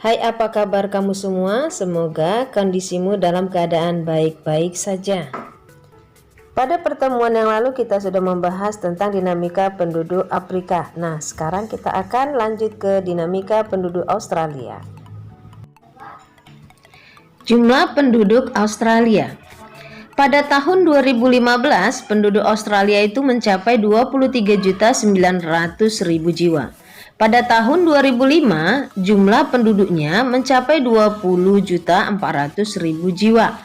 Hai, apa kabar kamu semua? Semoga kondisimu dalam keadaan baik-baik saja. Pada pertemuan yang lalu kita sudah membahas tentang dinamika penduduk Afrika. Nah, sekarang kita akan lanjut ke dinamika penduduk Australia. Jumlah penduduk Australia. Pada tahun 2015, penduduk Australia itu mencapai 23.900.000 jiwa. Pada tahun 2005, jumlah penduduknya mencapai 20.400.000 jiwa.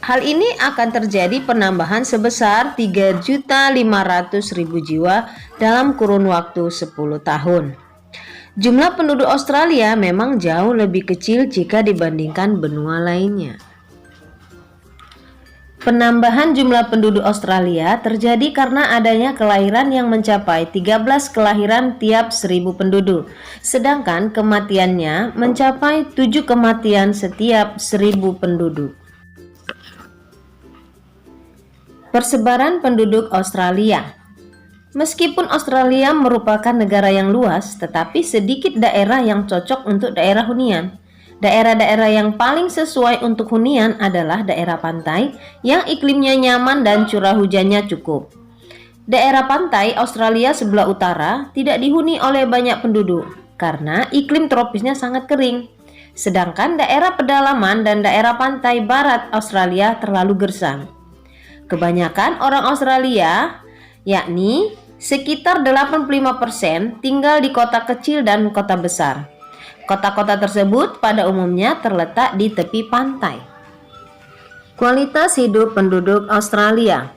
Hal ini akan terjadi penambahan sebesar 3.500.000 jiwa dalam kurun waktu 10 tahun. Jumlah penduduk Australia memang jauh lebih kecil jika dibandingkan benua lainnya. Penambahan jumlah penduduk Australia terjadi karena adanya kelahiran yang mencapai 13 kelahiran tiap 1.000 penduduk, sedangkan kematiannya mencapai 7 kematian setiap 1.000 penduduk. Persebaran penduduk Australia. Meskipun Australia merupakan negara yang luas, tetapi sedikit daerah yang cocok untuk daerah hunian. Daerah-daerah yang paling sesuai untuk hunian adalah daerah pantai yang iklimnya nyaman dan curah hujannya cukup. Daerah pantai Australia sebelah utara tidak dihuni oleh banyak penduduk karena iklim tropisnya sangat kering. Sedangkan daerah pedalaman dan daerah pantai barat Australia terlalu gersang. Kebanyakan orang Australia, yakni sekitar 85%, tinggal di kota kecil dan kota besar. Kota-kota tersebut pada umumnya terletak di tepi pantai. Kualitas hidup penduduk Australia.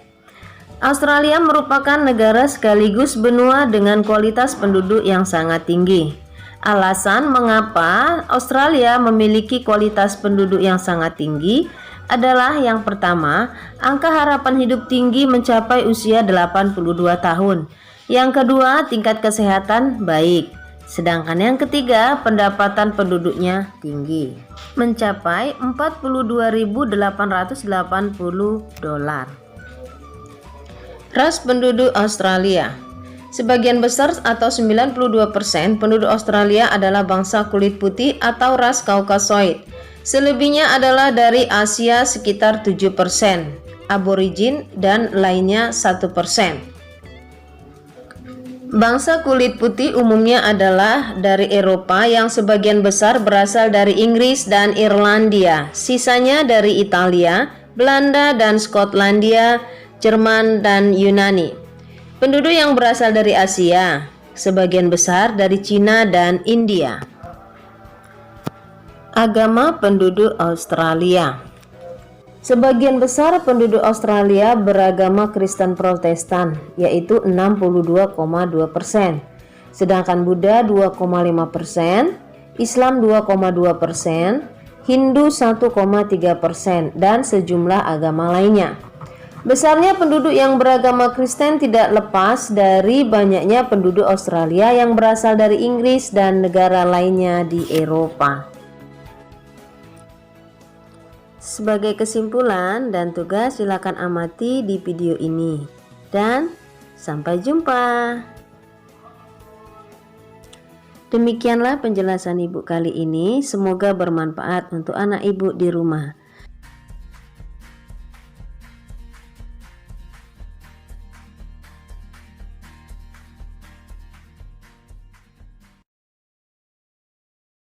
Australia merupakan negara sekaligus benua dengan kualitas penduduk yang sangat tinggi. Alasan mengapa Australia memiliki kualitas penduduk yang sangat tinggi adalah yang pertama, angka harapan hidup tinggi mencapai usia 82 tahun. Yang kedua, tingkat kesehatan baik. Sedangkan yang ketiga, pendapatan penduduknya tinggi, mencapai $42.880. Ras penduduk Australia. Sebagian besar atau 92% penduduk Australia adalah bangsa kulit putih atau ras Caucasoid. Selebihnya adalah dari Asia sekitar 7%, aborigin dan lainnya 1%. Bangsa kulit putih umumnya adalah dari Eropa yang sebagian besar berasal dari Inggris dan Irlandia, sisanya dari Italia, Belanda dan Skotlandia, Jerman dan Yunani. Penduduk yang berasal dari Asia, sebagian besar dari Cina dan India. Agama penduduk Australia. Sebagian besar penduduk Australia beragama Kristen Protestan, yaitu 62,2%, sedangkan Buddha 2,5%, Islam 2,2%, Hindu 1,3%, dan sejumlah agama lainnya. Besarnya penduduk yang beragama Kristen tidak lepas dari banyaknya penduduk Australia yang berasal dari Inggris dan negara lainnya di Eropa. Sebagai kesimpulan dan tugas, silakan amati di video ini. Dan sampai jumpa. Demikianlah penjelasan Ibu kali ini. Semoga bermanfaat untuk anak Ibu di rumah.